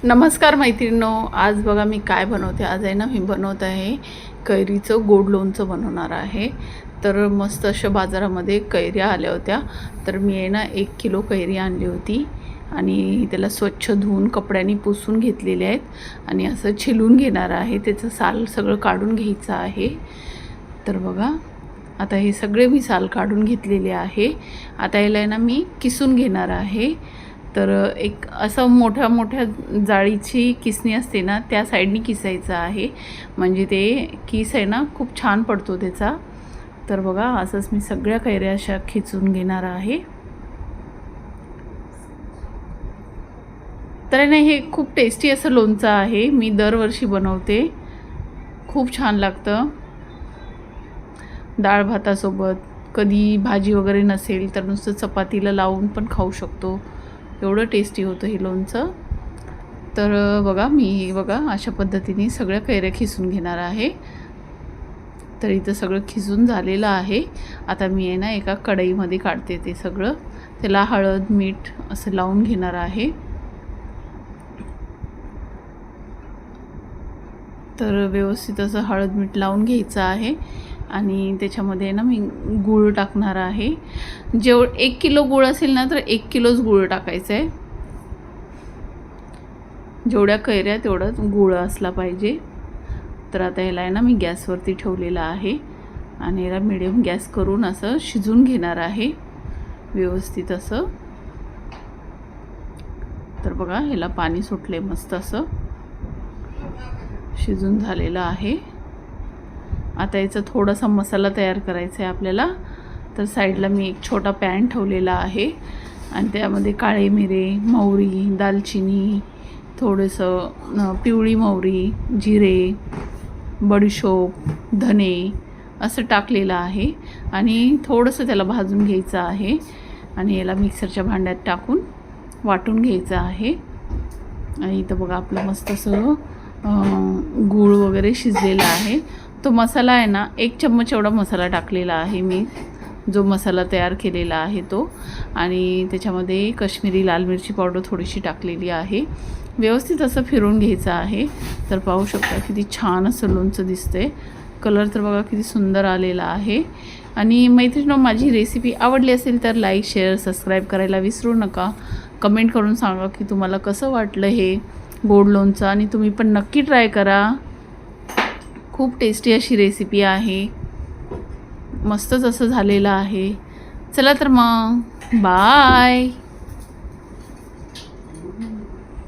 नमस्कार मैत्रिणींनो, आज बघा मी काय बनवते. आज आहे ना मी बनवत आहे कैरीचं गोड लोणचं बनवणार आहे. तर मस्त अशा बाजारामध्ये कैऱ्या आल्या होत्या. तर मी आहे ना 1 किलो कैरी आणली होती आणि त्याला स्वच्छ धुवून कपड्याने पुसून घेतलेले आहेत आणि असं छिलून घेणार आहे. त्याचं साल सगळं काढून घ्यायचं आहे. तर बघा आता हे सगळे मी साल काढून घेतलेले आहे. आता याला आहे ना मी किसून घेणार आहे. तर एक असं मोठ्या मोठ्या जाळीची किसणी असते ना, त्या साईडनी किसायचं आहे, म्हणजे ते किस आहे ना खूप छान पडतो त्याचा. तर बघा असंच मी सगळ्या कैऱ्या अशा खिचून घेणार आहे. तर नाही, हे खूप टेस्टी असं लोणचं आहे. मी दरवर्षी बनवते, खूप छान लागतं. डाळ भातासोबत, कधी भाजी वगैरे नसेल तर नुसतं चपातीला लावून पण खाऊ शकतो. एवढं टेस्टी होतं हे लोणचं. तर बघा मी अशा पद्धतीने सगळ्या कैऱ्या खिसून घेणार आहे. तर इथं सगळं खिसून झालेलं आहे. आता मी आहे ना एका कढईमध्ये काढते ते सगळं. त्याला हळद मीठ असं लावून घेणार आहे. तर व्यवस्थित असं हळद मीठ लावून घ्यायचं आहे आणि त्याच्यामध्ये ना मी गूळ टाकणार आहे. 1 किलो गूळ असेल ना तर 1 किलोच गूळ टाकायचं आहे. जेवढ्या कैऱ्या तेवढाच गूळ असला पाहिजे. तर आता याला आहे ना मी गॅसवरती ठेवलेला आहे आणि याला मिडियम गॅस करून असं शिजून घेणार आहे व्यवस्थित असं. तर बघा ह्याला पाणी सुटले, मस्त असं शिजून झालेलं आहे. आता याचा थोडासा मसाला तयार करायचा आहे आपल्याला. तर साईडला मी एक छोटा पॅन ठेवलेला आहे आणि त्यामध्ये काळे मिरे, मोहरी, दालचिनी, थोडंसं पिवळी मोहरी, जिरे, बडीशोप, धने असं टाकलेलं आहे आणि थोडंसं त्याला भाजून घ्यायचं आहे आणि याला मिक्सरच्या भांड्यात टाकून वाटून घ्यायचं आहे. आणि इथं बघा आपलं मस्त असं गूळ वगैरे शिजलेला आहे. तो मसाला आहे ना 1 चम्मच एवढा मसाला टाकलेला आहे मी, जो मसाला तयार केलेला आहे तो. आणि त्याच्यामध्ये काश्मीरी लाल मिरची पावडर थोडीशी टाकलेली आहे. व्यवस्थित असं फिरवून घ्यायचं आहे. तर पाहू शकता किती छान असं लोणचं दिसतंय. कलर तर बघा किती सुंदर आलेला आहे. आणि मैत्रिणींनो, माझी रेसिपी आवडली असेल तर लाईक शेअर सबस्क्राईब करायला विसरू नका. कमेंट करून सांगा की तुम्हाला कसं वाटलं हे गोड लोणचं आणि तुम्ही पण नक्की ट्राय करा. खूप टेस्टी अशी रेसिपी आहे. मस्तच असं झालेलं आहे. चला तर मग बाय.